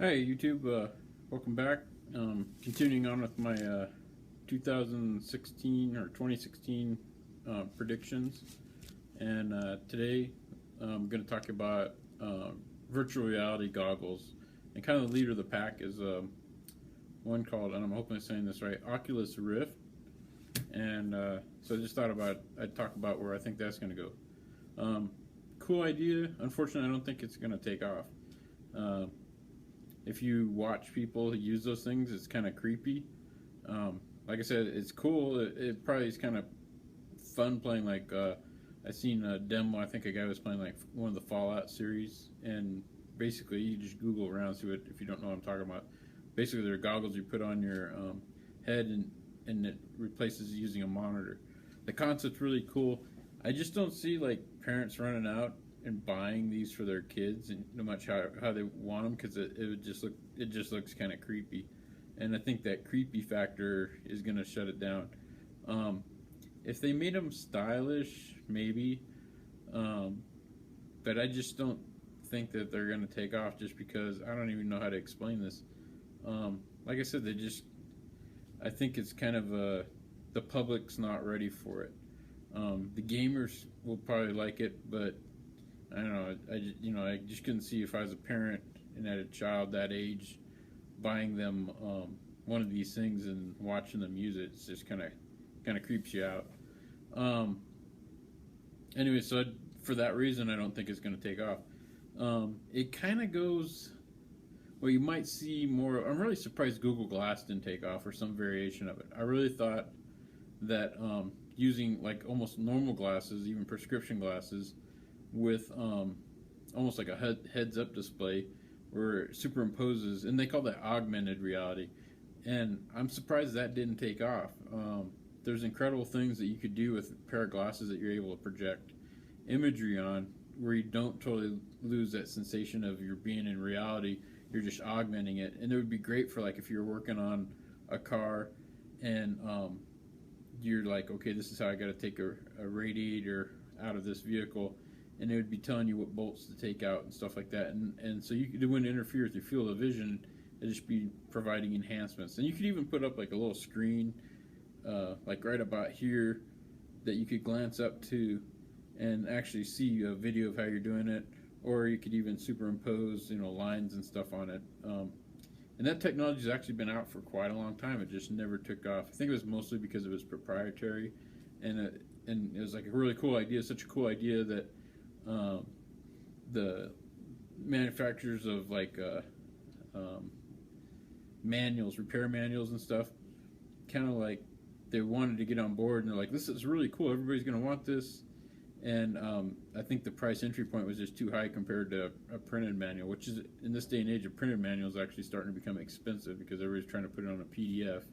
Hey YouTube, welcome back. Continuing on with my 2016 or 2016 predictions, and today I'm going to talk about virtual reality goggles. And kind of the leader of the pack is one called, and I'm hoping I'm saying this right, Oculus Rift. And so I just thought I'd talk about where I think that's going to go. Cool idea. Unfortunately, I don't think it's going to take off. Uh, if you watch people use those things, it's kind of creepy. Like I said, it's cool. It probably is kind of fun playing. Like I seen a demo. I think a guy was playing like one of the Fallout series, and basically you just Google around see it if you don't know what I'm talking about. Basically, they're goggles you put on your head, and it replaces using a monitor. The concept's really cool. I just don't see like parents running out and buying these for their kids, and no much how they want them, because it just looks kind of creepy, and I think that creepy factor is gonna shut it down. Um, if they made them stylish, maybe, um, but I just don't think that they're gonna take off just because I don't even know how to explain this. Like I said, I think it's kind of the public's not ready for it. The gamers will probably like it, but I don't know. I just couldn't see if I was a parent and had a child that age buying them one of these things and watching them use it. It's just kind of creeps you out. Um, anyway, so for that reason, I don't think it's going to take off. It kind of goes. Well, you might see more. I'm really surprised Google Glass didn't take off, or some variation of it. I really thought that using like almost normal glasses, even prescription glasses, with almost like a heads up display where it superimposes, and they call that augmented reality. And I'm surprised that didn't take off. There's incredible things that you could do with a pair of glasses that you're able to project imagery on, where you don't totally lose that sensation of you're being in reality. You're just augmenting it, and it would be great for like if you're working on a car, and you're like, okay, this is how I got to take a radiator out of this vehicle, and it would be telling you what bolts to take out and stuff like that, and so it wouldn't interfere with your field of vision. It'd just be providing enhancements, and you could even put up like a little screen, like right about here, that you could glance up to, and actually see a video of how you're doing it, or you could even superimpose, lines and stuff on it. And that technology has actually been out for quite a long time. It just never took off. I think it was mostly because it was proprietary, and it was like a really cool idea. Such a cool idea that um, the manufacturers of like manuals, repair manuals and stuff, kind of like they wanted to get on board, and they're like, "This is really cool. Everybody's going to want this." And I think the price entry point was just too high compared to a printed manual, which is in this day and age, a printed manual is actually starting to become expensive because everybody's trying to put it on a PDF.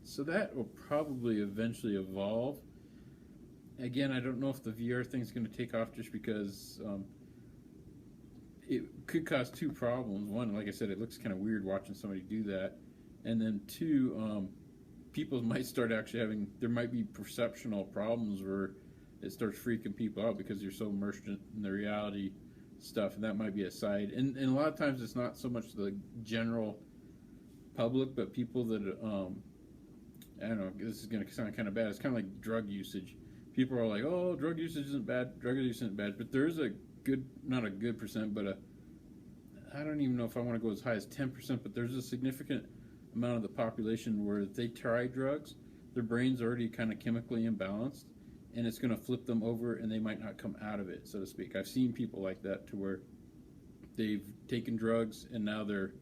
So that will probably eventually evolve. Again, I don't know if the VR thing is going to take off, just because it could cause two problems. One, like I said, it looks kind of weird watching somebody do that, and then two, people might start actually having, there might be perceptual problems where it starts freaking people out because you're so immersed in the reality stuff, and that might be a side. And a lot of times it's not so much the general public, but people that I don't know. This is going to sound kind of bad. It's kind of like drug usage. People are like, "Oh, drug usage isn't bad. Drug use isn't bad," but there is a good, not a good percent, but I don't even know if I want to go as high as 10%, but there's a significant amount of the population where if they try drugs, their brain's already kind of chemically imbalanced, and it's going to flip them over, and they might not come out of it, so to speak. I've seen people like that, to where they've taken drugs and now they're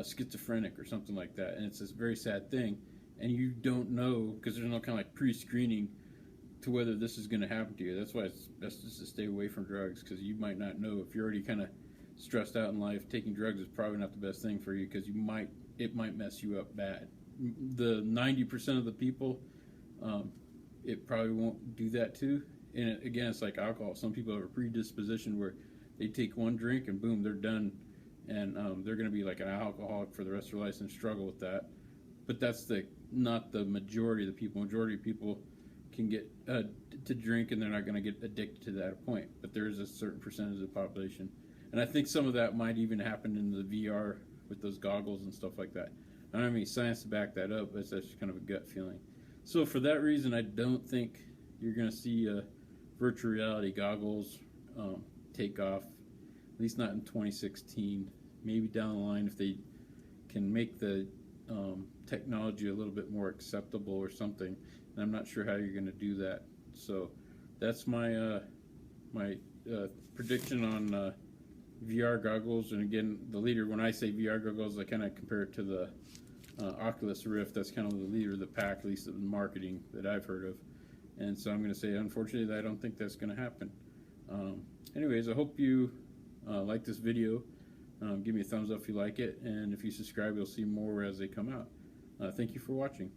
schizophrenic or something like that, and it's this very sad thing, and you don't know because there's no kind of like pre-screening to whether this is going to happen to you. That's why it's best just to stay away from drugs, because you might not know. If you're already kind of stressed out in life, taking drugs is probably not the best thing for you, because it might mess you up bad. The 90% of the people, it probably won't do that too. And again, it's like alcohol. Some people have a predisposition where they take one drink and boom, they're done, and they're going to be like an alcoholic for the rest of their life and struggle with that. But that's not the majority of the people. Majority of people can get to drink, and they're not going to get addicted to that point. But there is a certain percentage of the population. And I think some of that might even happen in the VR with those goggles and stuff like that. I don't have any science to back that up, but that's just kind of a gut feeling. So for that reason, I don't think you're going to see virtual reality goggles take off, at least not in 2016. Maybe down the line if they can make the technology a little bit more acceptable or something. And I'm not sure how you're going to do that. So that's my prediction on VR goggles. And again, the leader, when I say VR goggles, I kind of compare it to the Oculus Rift. That's kind of the leader of the pack, at least in marketing that I've heard of. And so I'm going to say, unfortunately, I don't think that's going to happen. Anyways, I hope you like this video. Give me a thumbs up if you like it, and if you subscribe, you'll see more as they come out. Thank you for watching.